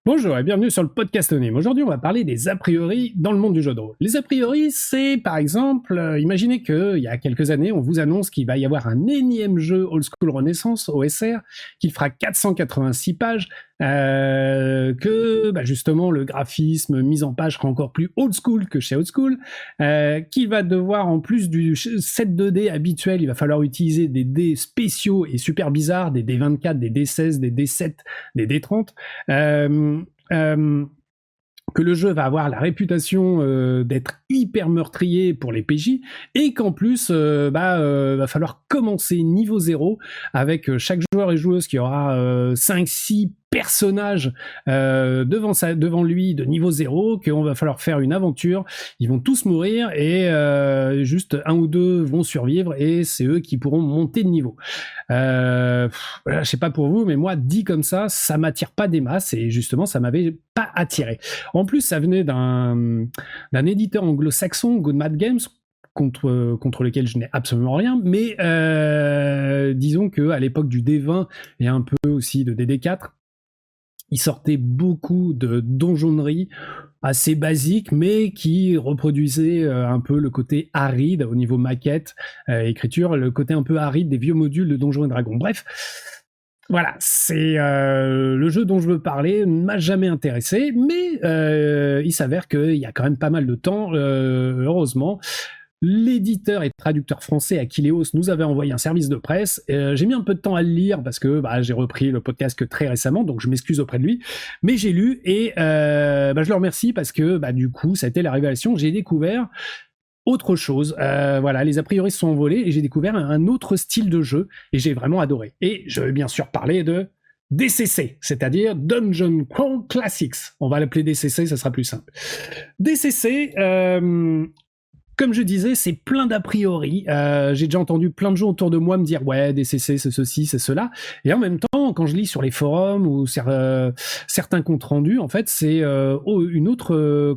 Bonjour et bienvenue sur le podcast anonyme. Aujourd'hui, on va parler des a priori dans le monde du jeu de rôle. Les a priori, c'est par exemple, imaginez qu'il y a quelques années, on vous annonce qu'il va y avoir un énième jeu Old School Renaissance, OSR, qui fera 486 pages, que justement le graphisme mis en page sera encore plus old school que chez Old School, qu'il va devoir, en plus du set 2D habituel, il va falloir utiliser des dés spéciaux et super bizarres, des D24, des D16, des D7, des D30, que le jeu va avoir la réputation d'être hyper meurtrier pour les PJ, et qu'en plus va falloir commencer niveau 0 avec chaque joueur et joueuse qui aura 5-6 personnages devant lui de niveau 0, qu'on va falloir faire une aventure, ils vont tous mourir et juste un ou deux vont survivre et c'est eux qui pourront monter de niveau. Je sais pas pour vous, mais moi dit comme ça m'attire pas des masses et justement ça m'avait pas attiré. En plus ça venait d'un éditeur anglo-saxon, Good Mad Games, contre lequel je n'ai absolument rien, mais disons qu'à l'époque du D20 et un peu aussi de DD4, il sortait beaucoup de donjonneries assez basiques, mais qui reproduisaient un peu le côté aride au niveau maquette, écriture, le côté un peu aride des vieux modules de Donjons et Dragons. Bref, voilà, c'est le jeu dont je veux parler, ne m'a jamais intéressé, mais il s'avère qu'il y a quand même pas mal de temps, heureusement. L'éditeur et traducteur français Akileos nous avait envoyé un service de presse. J'ai mis un peu de temps à le lire parce que j'ai repris le podcast que très récemment, donc je m'excuse auprès de lui. Mais j'ai lu et je le remercie parce que du coup, ça a été la révélation. J'ai découvert autre chose. Voilà, les a priori se sont envolés et j'ai découvert un autre style de jeu et j'ai vraiment adoré. Et je vais bien sûr parler de DCC, c'est-à-dire Dungeon Crawl Classics. On va l'appeler DCC, ça sera plus simple. DCC, comme je disais, c'est plein d'a priori. J'ai déjà entendu plein de gens autour de moi me dire « Ouais, DCC, c'est ceci, c'est cela ». Et en même temps, quand je lis sur les forums ou certains comptes rendus, en fait, c'est une autre,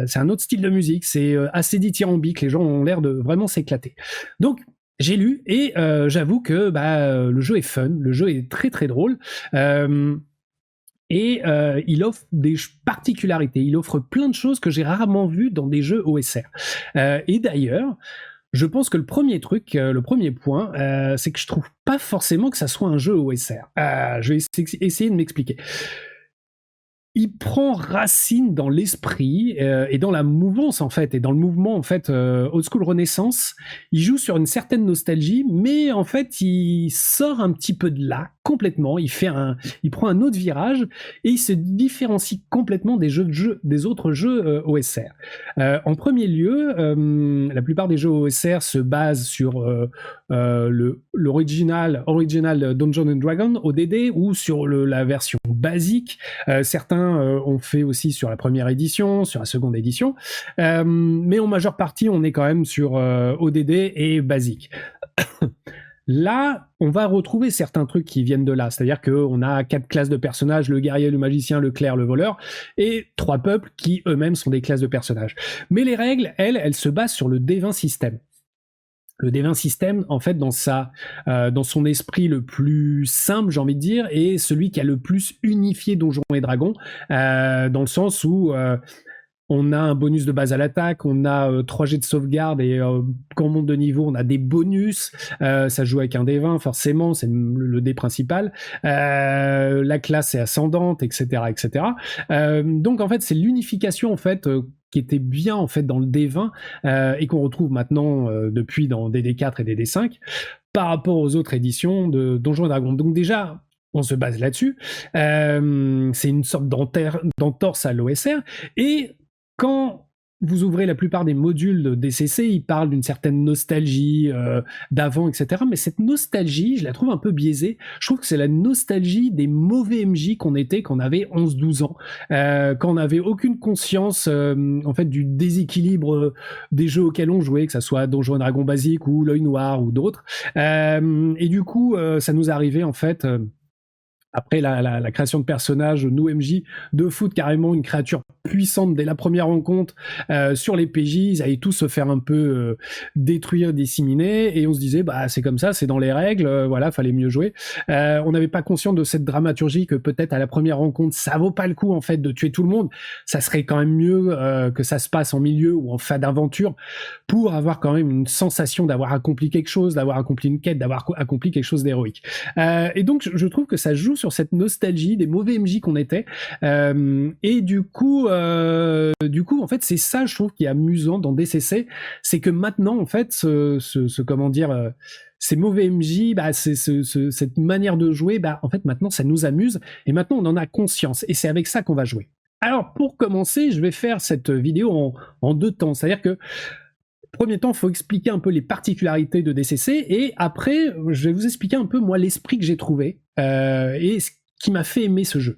c'est un autre style de musique. C'est assez dithyrambique. Les gens ont l'air de vraiment s'éclater. Donc, j'ai lu et j'avoue que le jeu est fun. Le jeu est très, très drôle. Et il offre des particularités, il offre plein de choses que j'ai rarement vues dans des jeux OSR. Et d'ailleurs, je pense que le premier point, c'est que je trouve pas forcément que ça soit un jeu OSR. Je vais essayer de m'expliquer. Il prend racine dans l'esprit et dans la mouvance en fait, et dans le mouvement en fait Old School Renaissance. Il joue sur une certaine nostalgie, mais en fait il sort un petit peu de là complètement. Il prend un autre virage et il se différencie complètement des autres jeux OSR. En premier lieu, la plupart des jeux OSR se basent sur l'original Dungeons and Dragons ODD ou sur la version basique. Certains ont fait aussi sur la première édition, sur la seconde édition, mais en majeure partie on est quand même sur ODD et basique. Là, on va retrouver certains trucs qui viennent de là, c'est-à-dire qu'on a 4 classes de personnages, le guerrier, le magicien, le clerc, le voleur, et 3 peuples qui eux-mêmes sont des classes de personnages. Mais les règles, elles se basent sur le D20 système. Le D20 système, en fait, dans son esprit le plus simple, j'ai envie de dire, est celui qui a le plus unifié Donjons et Dragons, dans le sens où on a un bonus de base à l'attaque, on a 3 jets de sauvegarde et quand on monte de niveau, on a des bonus. Ça joue avec un D20, forcément, c'est le dé principal. La classe est ascendante, etc., etc. Donc en fait, c'est l'unification en fait qui était bien en fait dans le D20 et qu'on retrouve maintenant depuis dans DD4 et DD5 par rapport aux autres éditions de Donjons et Dragons. Donc déjà, on se base là-dessus. C'est une sorte d'entorse à l'OSR et quand vous ouvrez la plupart des modules de DCC, ils parlent d'une certaine nostalgie d'avant, etc. Mais cette nostalgie, je la trouve un peu biaisée. Je trouve que c'est la nostalgie des mauvais MJ qu'on était quand on avait 11-12 ans, quand on n'avait aucune conscience en fait du déséquilibre des jeux auxquels on jouait, que ça soit Donjons et Dragons basique ou L'Œil Noir ou d'autres. Et du coup, ça nous arrivait en fait après la création de personnages, nous MJ, de foot carrément une créature puissante dès la première rencontre sur les PJ, ils allaient tous se faire un peu détruire, disséminer, et on se disait bah c'est comme ça, c'est dans les règles, voilà, fallait mieux jouer. On n'avait pas conscience de cette dramaturgie que peut-être à la première rencontre ça vaut pas le coup en fait de tuer tout le monde, ça serait quand même mieux que ça se passe en milieu ou en fin d'aventure pour avoir quand même une sensation d'avoir accompli quelque chose, d'avoir accompli une quête, d'avoir accompli quelque chose d'héroïque. Et donc je trouve que ça joue sur cette nostalgie des mauvais MJ qu'on était, et du coup en fait c'est ça je trouve qui est amusant dans DCC, c'est que maintenant en fait comment dire ces mauvais MJ, bah, cette manière de jouer, bah, en fait maintenant ça nous amuse et maintenant on en a conscience et c'est avec ça qu'on va jouer. Alors pour commencer, je vais faire cette vidéo en deux temps, c'est-à-dire que premier temps, il faut expliquer un peu les particularités de DCC, et après, je vais vous expliquer un peu, moi, l'esprit que j'ai trouvé, et ce qui m'a fait aimer ce jeu.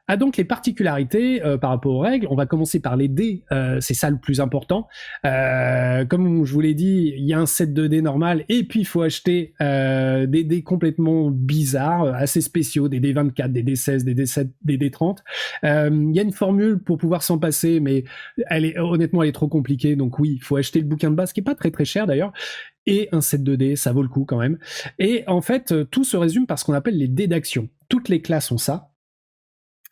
Ah, donc les particularités par rapport aux règles, on va commencer par les dés, c'est ça le plus important. Comme je vous l'ai dit, il y a un set de dés normal et puis il faut acheter des dés complètement bizarres, assez spéciaux, des dés 24, des dés 16, des dés 7, des dés 30. Il y a une formule pour pouvoir s'en passer, mais honnêtement elle est trop compliquée, donc oui, il faut acheter le bouquin de base qui est pas très très cher d'ailleurs. Et un set de dés, ça vaut le coup quand même. Et en fait, tout se résume par ce qu'on appelle les dés d'action. Toutes les classes ont ça.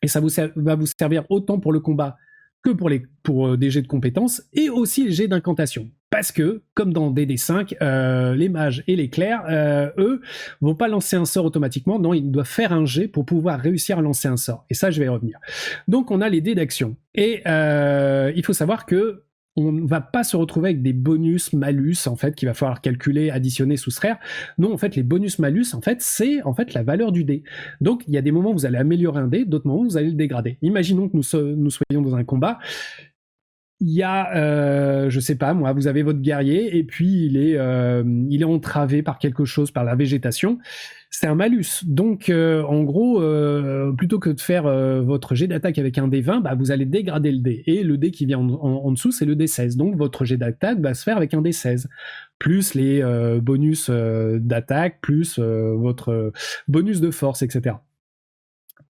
Et ça va vous servir autant pour le combat que pour des jets de compétences et aussi les jets d'incantation. Parce que, comme dans DD5, les mages et les clercs, eux, vont pas lancer un sort automatiquement, non, ils doivent faire un jet pour pouvoir réussir à lancer un sort. Et ça, je vais y revenir. Donc, on a les dés d'action. Et il faut savoir que on ne va pas se retrouver avec des bonus malus en fait qu'il va falloir calculer, additionner, soustraire. Non, en fait les bonus malus en fait c'est en fait la valeur du dé. Donc il y a des moments où vous allez améliorer un dé, d'autres moments où vous allez le dégrader. Imaginons que nous soyons dans un combat. Il y a, je sais pas moi, vous avez votre guerrier et puis il est entravé par quelque chose, par la végétation. C'est un malus. Donc, en gros, plutôt que de faire votre jet d'attaque avec un dé 20, bah, vous allez dégrader le dé. Et le dé qui vient en dessous, c'est le dé 16. Donc, votre jet d'attaque va se faire avec un dé 16. Plus les bonus d'attaque, plus votre bonus de force, etc.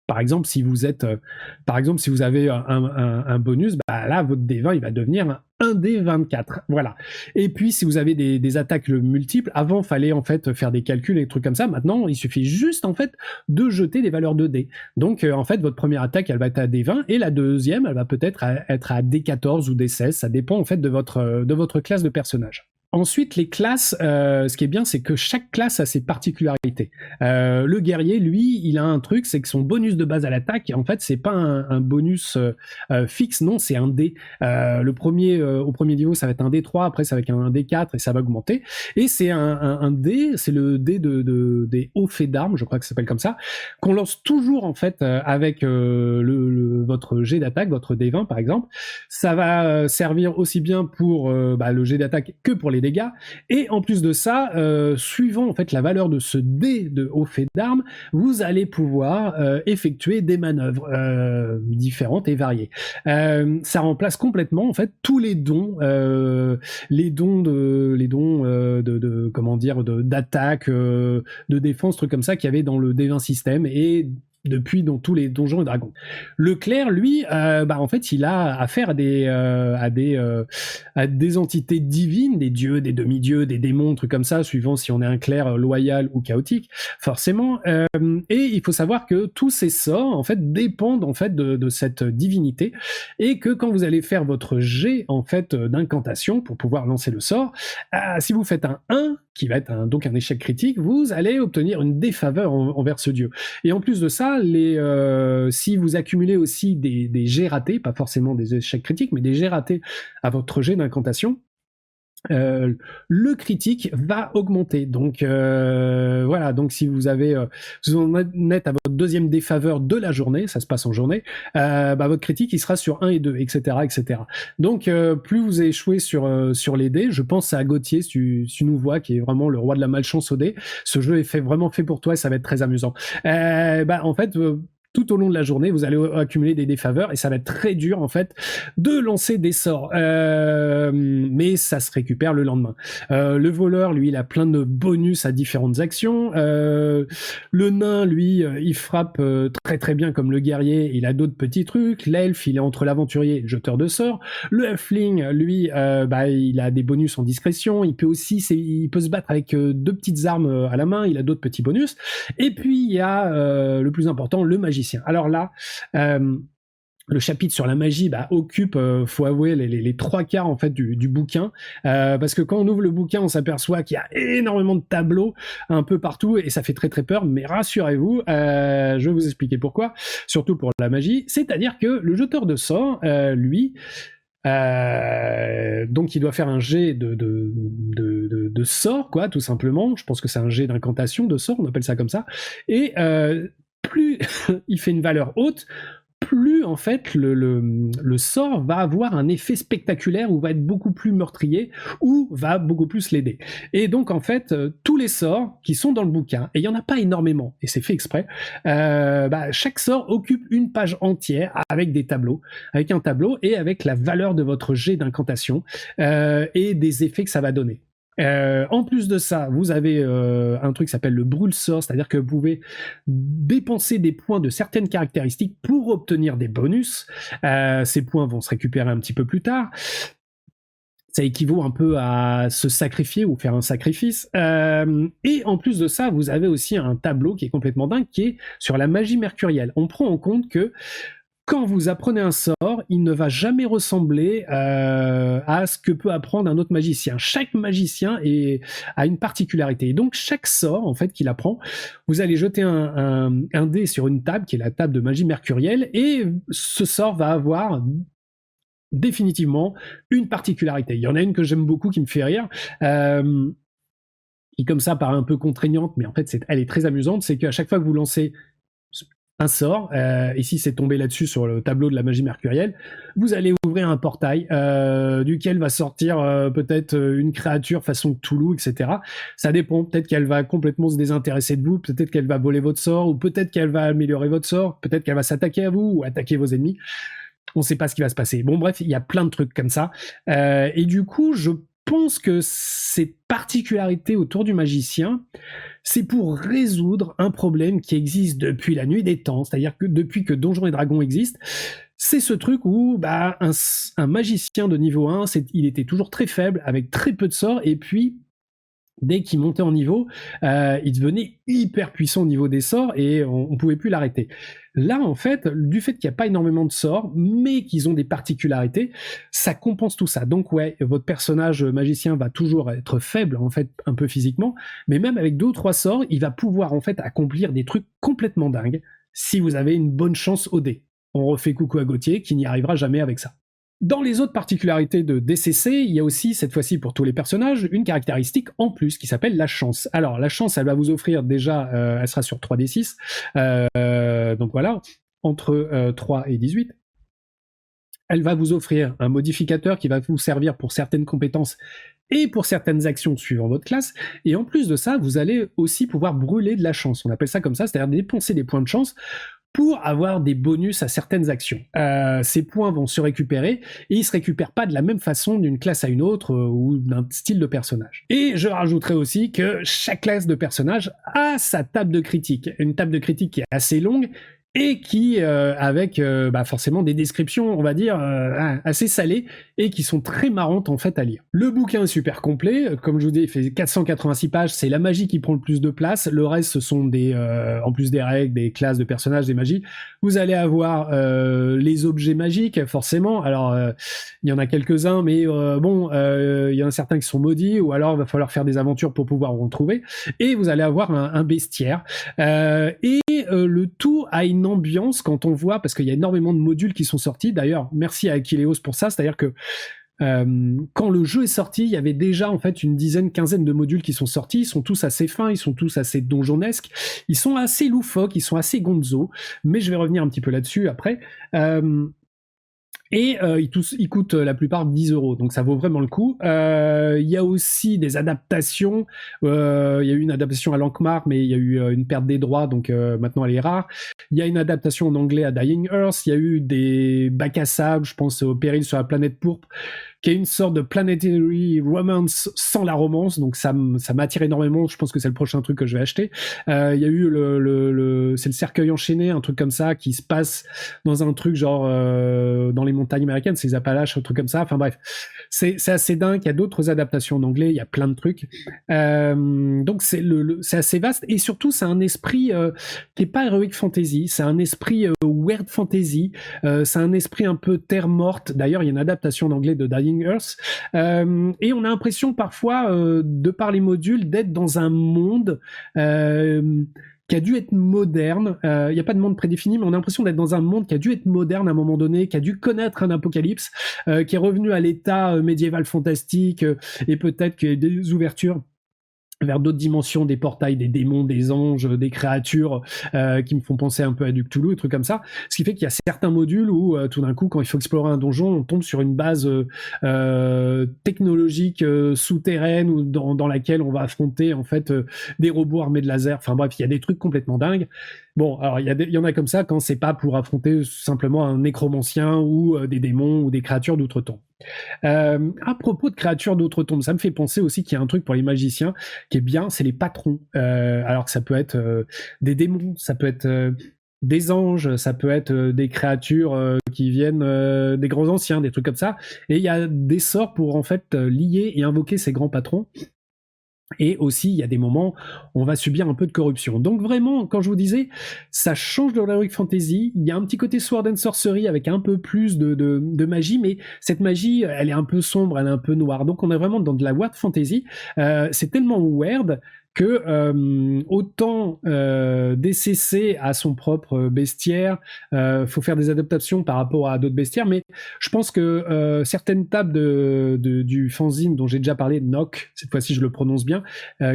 Par exemple, si vous avez un bonus, bah là, votre D20, il va devenir un D24. Voilà. Et puis, si vous avez des attaques multiples, avant, fallait en fait faire des calculs et des trucs comme ça. Maintenant, il suffit juste en fait de jeter des valeurs de dés. Donc, en fait, votre première attaque, elle va être à D20 et la deuxième, elle va peut-être être à D14 ou D16. Ça dépend en fait de votre classe de personnage. Ensuite, les classes, ce qui est bien, c'est que chaque classe a ses particularités. Le guerrier, lui, il a un truc, c'est que son bonus de base à l'attaque, en fait, c'est pas un bonus fixe, non, c'est un dé. Au premier niveau, ça va être un D3, après ça va être un D4 et ça va augmenter. Et c'est un dé, c'est le dé des hauts faits d'armes, je crois que ça s'appelle comme ça, qu'on lance toujours en fait avec votre jet d'attaque, votre D20 par exemple. Ça va servir aussi bien pour le jet d'attaque que pour les dégâts, et en plus de ça, suivant en fait la valeur de ce dé de haut fait d'armes, vous allez pouvoir effectuer des manœuvres différentes et variées. Ça remplace complètement en fait tous les dons d'attaque, de défense, trucs comme ça qu'il y avait dans le D20 système et depuis dans tous les donjons et dragons. Le clerc, lui, en fait, il a affaire à des entités divines, des dieux, des demi-dieux, des démons, trucs comme ça, suivant si on est un clerc loyal ou chaotique, forcément. Et il faut savoir que tous ces sorts, en fait, dépendent en fait de cette divinité, et que quand vous allez faire votre jet en fait d'incantation pour pouvoir lancer le sort, si vous faites un 1, qui va être donc un échec critique, vous allez obtenir une défaveur envers ce dieu. Et en plus de ça, si vous accumulez aussi des jets ratés, pas forcément des échecs critiques, mais des jets ratés à votre jet d'incantation, le critique va augmenter. Donc voilà, donc si vous en êtes à votre deuxième défaveur de la journée, ça se passe en journée, votre critique il sera sur 1 et 2, etc. etc. Donc plus vous échouez sur les dés, je pense à Gauthier, si tu nous vois, qui est vraiment le roi de la malchance au dés, ce jeu est vraiment fait pour toi et ça va être très amusant. En fait, tout au long de la journée, vous allez accumuler des défaveurs et ça va être très dur en fait de lancer des sorts. Mais ça se récupère le lendemain. Le voleur, lui, il a plein de bonus à différentes actions. Le nain, lui, il frappe très très bien comme le guerrier. Il a d'autres petits trucs. L'elfe, il est entre l'aventurier et le jeteur de sorts. Le halfling, lui, il a des bonus en discrétion. Il peut se battre avec 2 petites armes à la main. Il a d'autres petits bonus. Et puis il y a le plus important, le magicien. Alors là, le chapitre sur la magie occupe, faut avouer, les 3/4 en fait du bouquin, parce que quand on ouvre le bouquin, on s'aperçoit qu'il y a énormément de tableaux un peu partout et ça fait très très peur. Mais rassurez-vous, je vais vous expliquer pourquoi. Surtout pour la magie, c'est-à-dire que le jeteur de sorts, lui. Donc il doit faire un jet de sort, quoi, tout simplement. Je pense que c'est un jet d'incantation, de sort, on appelle ça comme ça. Et plus il fait une valeur haute, plus en fait le sort va avoir un effet spectaculaire ou va être beaucoup plus meurtrier ou va beaucoup plus l'aider. Et donc en fait tous les sorts qui sont dans le bouquin, et il y en a pas énormément et c'est fait exprès, chaque sort occupe une page entière avec des tableaux, avec un tableau et avec la valeur de votre jet d'incantation et des effets que ça va donner. En plus de ça, vous avez un truc qui s'appelle le brûle-sort, c'est-à-dire que vous pouvez dépenser des points de certaines caractéristiques pour obtenir des bonus. Ces points vont se récupérer un petit peu plus tard. Ça équivaut un peu à se sacrifier ou faire un sacrifice. Et en plus de ça, vous avez aussi un tableau qui est complètement dingue, qui est sur la magie mercurielle. On prend en compte que quand vous apprenez un sort, il ne va jamais ressembler à ce que peut apprendre un autre magicien. Chaque magicien a une particularité. Et donc, chaque sort, en fait, qu'il apprend, vous allez jeter un dé sur une table, qui est la table de magie mercurielle, et ce sort va avoir définitivement une particularité. Il y en a une que j'aime beaucoup, qui me fait rire, qui comme ça paraît un peu contraignante, mais en fait, elle est très amusante, c'est qu'à chaque fois que vous lancez un sort, ici c'est tombé là-dessus sur le tableau de la magie mercurielle, vous allez ouvrir un portail duquel va sortir peut-être une créature façon Cthulhu, etc. Ça dépend, peut-être qu'elle va complètement se désintéresser de vous, peut-être qu'elle va voler votre sort, ou peut-être qu'elle va améliorer votre sort, peut-être qu'elle va s'attaquer à vous ou attaquer vos ennemis. On ne sait pas ce qui va se passer. Bon bref, il y a plein de trucs comme ça. Et du coup, je pense que ces particularités autour du magicien, c'est pour résoudre un problème qui existe depuis la nuit des temps, c'est-à-dire que depuis que Donjons et Dragons existe, c'est ce truc où un magicien de niveau 1, il était toujours très faible, avec très peu de sorts, et puis dès qu'il montait en niveau, il devenait hyper puissant au niveau des sorts et on pouvait plus l'arrêter. Là, en fait, du fait qu'il n'y a pas énormément de sorts, mais qu'ils ont des particularités, ça compense tout ça. Donc ouais, votre personnage magicien va toujours être faible, en fait, un peu physiquement, mais même avec 2 ou 3 sorts, il va pouvoir, en fait, accomplir des trucs complètement dingues si vous avez une bonne chance au dé. On refait coucou à Gauthier, qui n'y arrivera jamais avec ça. Dans les autres particularités de DCC, il y a aussi, cette fois-ci pour tous les personnages, une caractéristique en plus qui s'appelle la chance. Alors la chance, elle va vous offrir déjà, elle sera sur 3d6, donc voilà, entre 3 et 18. Elle va vous offrir un modificateur qui va vous servir pour certaines compétences et pour certaines actions suivant votre classe, et en plus de ça, vous allez aussi pouvoir brûler de la chance. On appelle ça comme ça, c'est-à-dire dépenser des points de chance pour avoir des bonus à certaines actions. Ces points vont se récupérer, et ils se récupèrent pas de la même façon d'une classe à une autre ou d'un style de personnage. Et je rajouterai aussi que chaque classe de personnage a sa table de critique. Une table de critique qui est assez longue, et qui, avec forcément des descriptions, on va dire, assez salées, et qui sont très marrantes en fait à lire. Le bouquin est super complet, comme je vous dis, il fait 486 pages, c'est la magie qui prend le plus de place, le reste ce sont en plus des règles, des classes de personnages, des magies, vous allez avoir les objets magiques, forcément, alors il y en a quelques-uns, mais il y en a certains qui sont maudits, ou alors il va falloir faire des aventures pour pouvoir en trouver, et vous allez avoir un bestiaire, et le tout a une ambiance quand on voit, parce qu'il y a énormément de modules qui sont sortis, d'ailleurs merci à Aquileos pour ça, c'est-à-dire que quand le jeu est sorti, il y avait déjà en fait une dizaine, quinzaine de modules qui sont sortis, ils sont tous assez fins, ils sont tous assez donjonesques, ils sont assez loufoques, ils sont assez gonzo, mais je vais revenir un petit peu là-dessus après. Et ils coûtent la plupart 10 €, donc ça vaut vraiment le coup. Il y a aussi des adaptations. Il y a eu une adaptation à l'Ankmar, mais il y a eu une perte des droits, donc maintenant elle est rare. Il y a une adaptation en anglais à Dying Earth. Il y a eu des bacs à sable, je pense au Péril sur la planète pourpre, qui est une sorte de planetary romance sans la romance, donc ça m'attire énormément. Je pense que c'est le prochain truc que je vais acheter. Il y a eu c'est le cercueil enchaîné, un truc comme ça, qui se passe dans un truc genre dans les montagnes américaines, c'est les Appalaches, un truc comme ça. Enfin bref, c'est assez dingue. Il y a d'autres adaptations en anglais, il y a plein de trucs. Donc c'est assez vaste, et surtout c'est un esprit qui est pas heroic fantasy, c'est un esprit weird fantasy, c'est un esprit un peu terre morte. D'ailleurs, il y a une adaptation en anglais de Dying Earth, et on a l'impression parfois, de par les modules, d'être dans un monde qui a dû être moderne. Il n'y a pas de monde prédéfini, mais on a l'impression d'être dans un monde qui a dû être moderne à un moment donné, qui a dû connaître un apocalypse, qui est revenu à l'état médiéval fantastique, et peut-être qu'il y a des ouvertures vers d'autres dimensions, des portails, des démons, des anges, des créatures qui me font penser un peu à du Cthulhu, des trucs comme ça. Ce qui fait qu'il y a certains modules où tout d'un coup, quand il faut explorer un donjon, on tombe sur une base technologique souterraine, ou dans laquelle on va affronter en fait des robots armés de laser. Enfin bref, il y a des trucs complètement dingues. Bon, alors il y en a comme ça quand c'est pas pour affronter simplement un nécromancien ou des démons ou des créatures d'outre-tombe. À propos de créatures d'outre-tombe, ça me fait penser aussi qu'il y a un truc pour les magiciens qui est bien, c'est les patrons. Alors ça peut être des démons, ça peut être des anges, ça peut être des créatures qui viennent des grands anciens, des trucs comme ça. Et il y a des sorts pour en fait lier et invoquer ces grands patrons. Et aussi, il y a des moments où on va subir un peu de corruption. Donc vraiment, quand je vous disais, ça change de l'heroic fantasy. Il y a un petit côté sword and sorcery avec un peu plus de magie, mais cette magie, elle est un peu sombre, elle est un peu noire. Donc on est vraiment dans de la weird fantasy. C'est tellement weird que autant DCC a son propre bestiaire, faut faire des adaptations par rapport à d'autres bestiaires, mais je pense que certaines tables du fanzine dont j'ai déjà parlé, Nock, cette fois-ci je le prononce bien,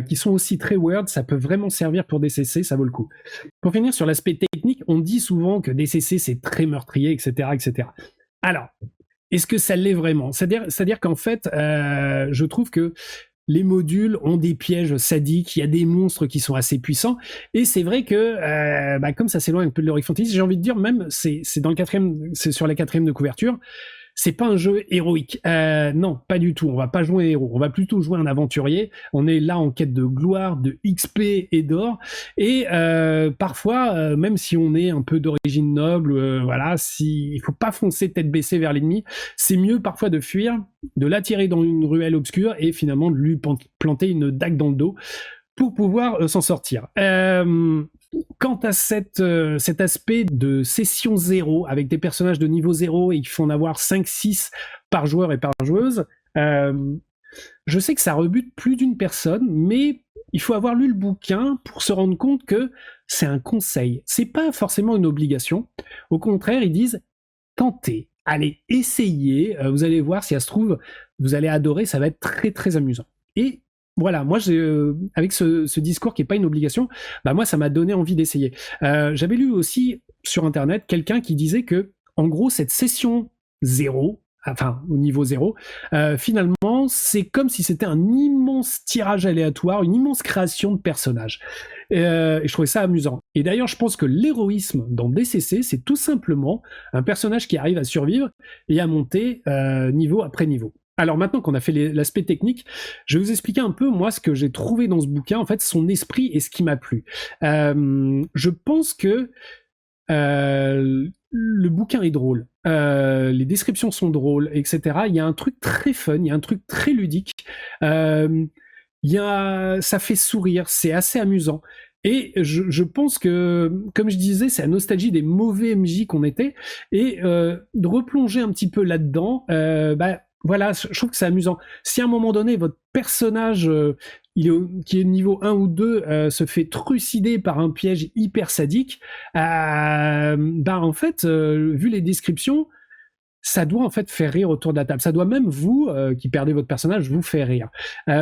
qui sont aussi très weird, ça peut vraiment servir pour DCC, ça vaut le coup. Pour finir sur l'aspect technique, on dit souvent que DCC c'est très meurtrier, etc., etc. Alors, est-ce que ça l'est vraiment ? C'est-à-dire qu'en fait, je trouve que les modules ont des pièges sadiques, il y a des monstres qui sont assez puissants, et c'est vrai que comme ça s'éloigne un peu de l'heroic fantasy, j'ai envie de dire, même c'est dans le quatrième, c'est sur la 4e de couverture, c'est pas un jeu héroïque. Non, pas du tout. On va pas jouer un héros. On va plutôt jouer un aventurier. On est là en quête de gloire, de XP et d'or. Et parfois, même si on est un peu d'origine noble, voilà, il faut pas foncer tête baissée vers l'ennemi. C'est mieux parfois de fuir, de l'attirer dans une ruelle obscure et finalement de lui planter une dague dans le dos pour pouvoir s'en sortir. Quant à cet aspect de session 0 avec des personnages de niveau 0 et qu'il faut en avoir 5-6 par joueur et par joueuse, je sais que ça rebute plus d'une personne, mais il faut avoir lu le bouquin pour se rendre compte que c'est un conseil. C'est pas forcément une obligation. Au contraire, ils disent tentez, allez, essayez, vous allez voir, si ça se trouve, vous allez adorer, ça va être très très amusant. Et voilà, moi, avec ce discours qui n'est pas une obligation, moi, ça m'a donné envie d'essayer. J'avais lu aussi sur Internet quelqu'un qui disait que, en gros, cette session 0, enfin, au niveau 0, finalement, c'est comme si c'était un immense tirage aléatoire, une immense création de personnages. Et je trouvais ça amusant. Et d'ailleurs, je pense que l'héroïsme dans DCC, c'est tout simplement un personnage qui arrive à survivre et à monter niveau après niveau. Alors maintenant qu'on a fait l'aspect technique, je vais vous expliquer un peu moi ce que j'ai trouvé dans ce bouquin, en fait son esprit et ce qui m'a plu. Je pense que le bouquin est drôle, les descriptions sont drôles, etc. Il y a un truc très fun, il y a un truc très ludique, ça fait sourire, c'est assez amusant. Et je pense que, comme je disais, c'est la nostalgie des mauvais MJ qu'on était, et de replonger un petit peu là-dedans, voilà, je trouve que c'est amusant. Si à un moment donné, votre personnage qui est niveau 1 ou 2 se fait trucider par un piège hyper sadique, en fait, vu les descriptions, ça doit en fait faire rire autour de la table. Ça doit même vous, qui perdez votre personnage, vous faire rire.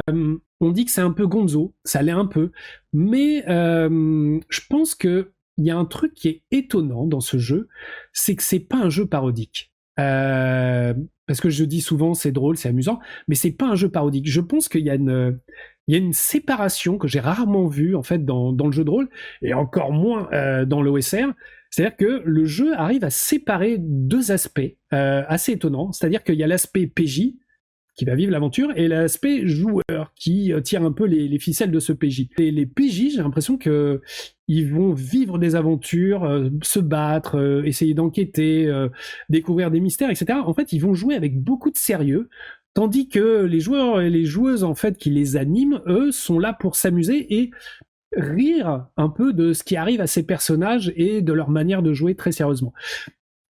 On dit que c'est un peu gonzo, ça l'est un peu, mais je pense que il y a un truc qui est étonnant dans ce jeu, c'est que c'est pas un jeu parodique. parce que je dis souvent c'est drôle, c'est amusant, mais c'est pas un jeu parodique. Je pense qu'il y a une séparation que j'ai rarement vue en fait dans le jeu de rôle et encore moins dans l'OSR. C'est-à-dire que le jeu arrive à séparer deux aspects assez étonnants. C'est-à-dire qu'il y a l'aspect PJ qui va vivre l'aventure et l'aspect joueur qui tire un peu les ficelles de ce PJ. Et les PJ, j'ai l'impression que ils vont vivre des aventures, se battre, essayer d'enquêter, découvrir des mystères, etc. En fait, ils vont jouer avec beaucoup de sérieux, tandis que les joueurs et les joueuses en fait qui les animent, eux, sont là pour s'amuser et rire un peu de ce qui arrive à ces personnages et de leur manière de jouer très sérieusement.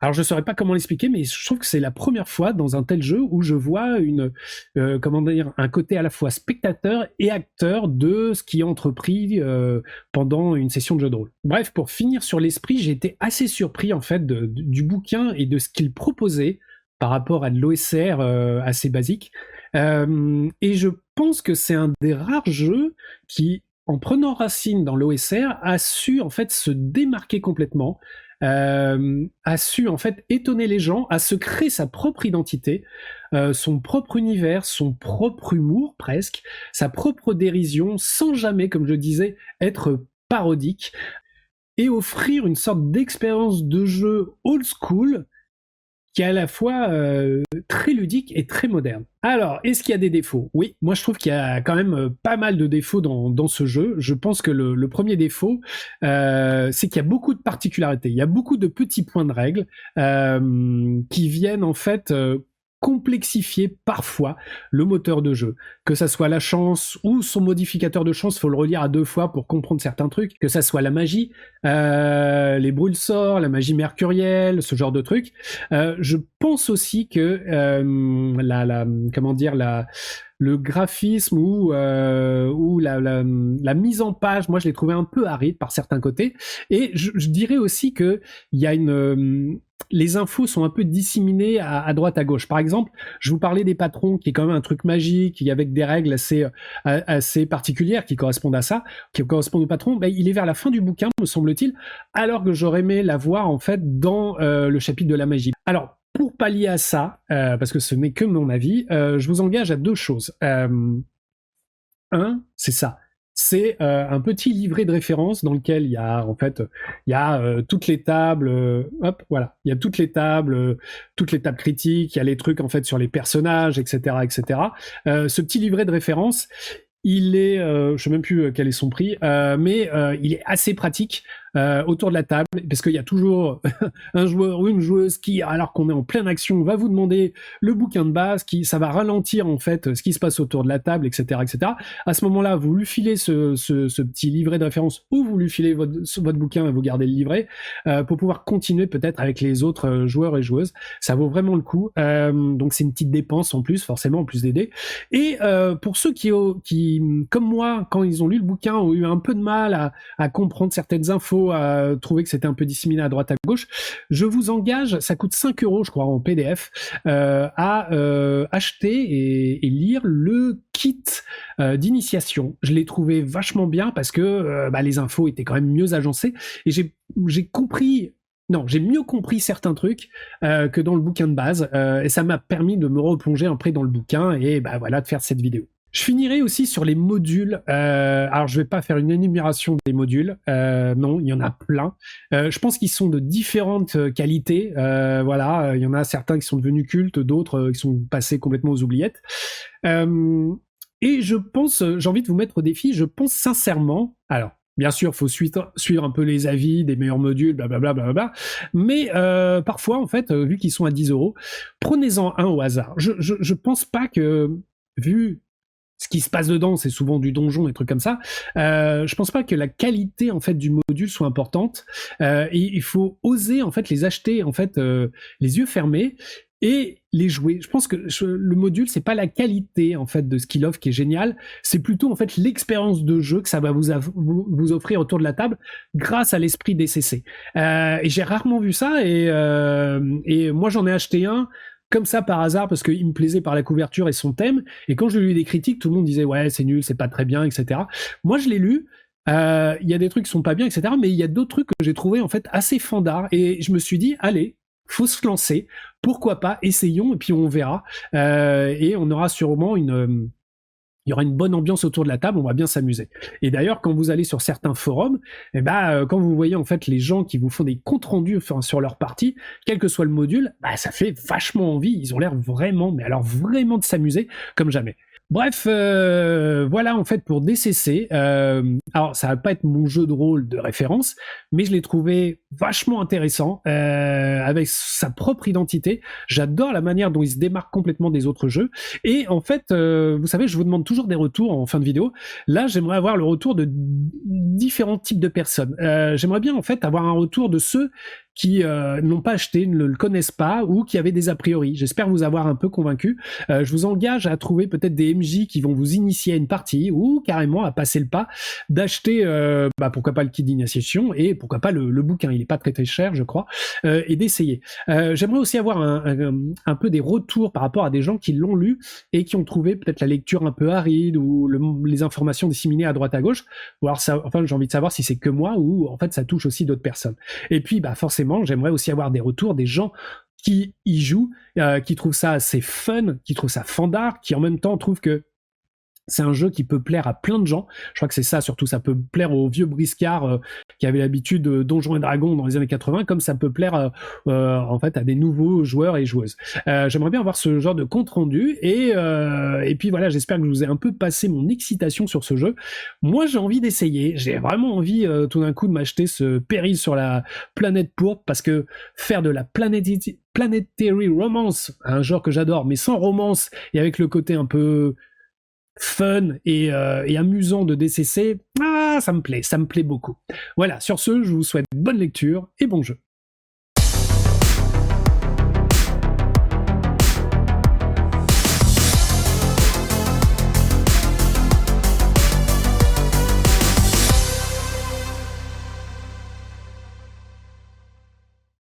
Alors je ne saurais pas comment l'expliquer, mais je trouve que c'est la première fois dans un tel jeu où je vois comment dire, un côté à la fois spectateur et acteur de ce qui est entrepris pendant une session de jeu de rôle. Bref, pour finir sur l'esprit, j'ai été assez surpris en fait du bouquin et de ce qu'il proposait par rapport à de l'OSR assez basique. Et je pense que c'est un des rares jeux qui, en prenant racine dans l'OSR, a su en fait se démarquer complètement. A su en fait étonner les gens, a se créer sa propre identité, son propre univers, son propre humour presque, sa propre dérision, sans jamais, comme je disais, être parodique, et offrir une sorte d'expérience de jeu old school qui est à la fois très ludique et très moderne. Alors, est-ce qu'il y a des défauts? Oui, moi je trouve qu'il y a quand même pas mal de défauts dans ce jeu. Je pense que le premier défaut, c'est qu'il y a beaucoup de particularités. Il y a beaucoup de petits points de règle qui viennent en fait complexifier parfois le moteur de jeu. Que ça soit la chance ou son modificateur de chance, faut le relire à 2 fois pour comprendre certains trucs. Que ça soit la magie, les brûle-sorts, la magie mercurielle, ce genre de trucs. Je pense aussi que le graphisme ou la mise en page, moi je l'ai trouvé un peu aride par certains côtés. Et je dirais aussi que il y a les infos sont un peu disséminées à droite à gauche. Par exemple, je vous parlais des patrons, qui est quand même un truc magique, avec des règles assez particulières qui correspondent à ça, qui correspondent au patron. Ben, il est vers la fin du bouquin, me semble-t-il, alors que j'aurais aimé la voir en fait dans le chapitre de la magie. Alors, pour pallier à ça, parce que ce n'est que mon avis, je vous engage à 2 choses. C'est ça. C'est un petit livret de référence dans lequel il y a en fait toutes les tables, il y a toutes les tables critiques, il y a les trucs en fait sur les personnages, etc., etc. Ce petit livret de référence, il est, je sais même plus quel est son prix, mais il est assez pratique autour de la table, parce qu'il y a toujours un joueur ou une joueuse qui, alors qu'on est en pleine action, va vous demander le bouquin de base, ça va ralentir en fait ce qui se passe autour de la table, etc., etc. À ce moment-là, vous lui filez ce petit livret de référence, ou vous lui filez votre bouquin et vous gardez le livret pour pouvoir continuer peut-être avec les autres joueurs et joueuses. Ça vaut vraiment le coup. Donc c'est une petite dépense en plus, forcément, en plus d'aider. Et pour ceux qui, comme moi, quand ils ont lu le bouquin, ont eu un peu de mal à comprendre certaines infos, à trouver que c'était un peu disséminé à droite à gauche, je vous engage, ça coûte 5 € je crois en PDF, à acheter et lire le kit d'initiation. Je l'ai trouvé vachement bien parce que les infos étaient quand même mieux agencées et j'ai compris. Non, j'ai mieux compris certains trucs que dans le bouquin de base, et ça m'a permis de me replonger après dans le bouquin et voilà, de faire cette vidéo. Je finirai aussi sur les modules. Alors, je vais pas faire une énumération des modules. Non, il y en a plein. Je pense qu'ils sont de différentes qualités. Voilà, il y en a certains qui sont devenus cultes, d'autres qui sont passés complètement aux oubliettes. Et je pense, j'ai envie de vous mettre au défi, je pense sincèrement, alors, bien sûr, il faut suivre un peu les avis des meilleurs modules, blablabla, mais parfois, en fait, vu qu'ils sont à 10 €, prenez-en un au hasard. Je pense pas que, vu ce qui se passe dedans, c'est souvent du donjon, des trucs comme ça. Je pense pas que la qualité en fait du module soit importante. Et il faut oser en fait les acheter en fait les yeux fermés et les jouer. Je pense que le module, c'est pas la qualité en fait de ce qu'il offre qui est génial, c'est plutôt en fait l'expérience de jeu que ça va vous offrir autour de la table grâce à l'esprit DCC. Et j'ai rarement vu ça et moi j'en ai acheté un comme ça par hasard parce qu'il me plaisait par la couverture et son thème, et quand je lui ai lu des critiques, tout le monde disait ouais c'est nul, c'est pas très bien, etc. Moi je l'ai lu, il y a des trucs qui sont pas bien, etc., mais il y a d'autres trucs que j'ai trouvé en fait assez fandards, et je me suis dit allez, faut se lancer, pourquoi pas, essayons et puis on verra. Et on aura sûrement il y aura une bonne ambiance autour de la table, on va bien s'amuser. Et d'ailleurs, quand vous allez sur certains forums, quand vous voyez en fait les gens qui vous font des comptes rendus sur leur partie, quel que soit le module, ça fait vachement envie. Ils ont l'air vraiment, mais alors vraiment de s'amuser comme jamais. Bref, voilà en fait pour DCC. Alors ça va pas être mon jeu de rôle de référence, mais je l'ai trouvé vachement intéressant, avec sa propre identité. J'adore la manière dont il se démarque complètement des autres jeux. Et en fait, vous savez, je vous demande toujours des retours en fin de vidéo. Là, j'aimerais avoir le retour de différents types de personnes. J'aimerais bien en fait avoir un retour de ceux qui n'ont pas acheté, ne le connaissent pas ou qui avaient des a priori. J'espère vous avoir un peu convaincu. Je vous engage à trouver peut-être des MJ qui vont vous initier à une partie ou carrément à passer le pas d'acheter, pourquoi pas le kit d'initiation et pourquoi pas le bouquin. Il est pas très très cher, je crois, et d'essayer. J'aimerais aussi avoir un peu des retours par rapport à des gens qui l'ont lu et qui ont trouvé peut-être la lecture un peu aride ou les informations disséminées à droite à gauche. Ou alors ça, enfin, j'ai envie de savoir si c'est que moi ou en fait ça touche aussi d'autres personnes. Et puis, forcément, j'aimerais aussi avoir des retours des gens qui y jouent, qui trouvent ça assez fun, qui trouvent ça fandard, qui en même temps trouvent que c'est un jeu qui peut plaire à plein de gens. Je crois que c'est ça, surtout, ça peut plaire aux vieux briscards qui avaient l'habitude de Donjons et Dragons dans les années 80, comme ça peut plaire en fait à des nouveaux joueurs et joueuses. J'aimerais bien avoir ce genre de compte rendu et puis voilà, j'espère que je vous ai un peu passé mon excitation sur ce jeu. Moi, j'ai envie d'essayer. J'ai vraiment envie tout d'un coup de m'acheter ce Péril sur la planète pourpre parce que faire de la planetary romance, un genre que j'adore, mais sans romance et avec le côté un peu fun et amusant de DCC, ça me plaît beaucoup. Voilà, sur ce, je vous souhaite bonne lecture et bon jeu.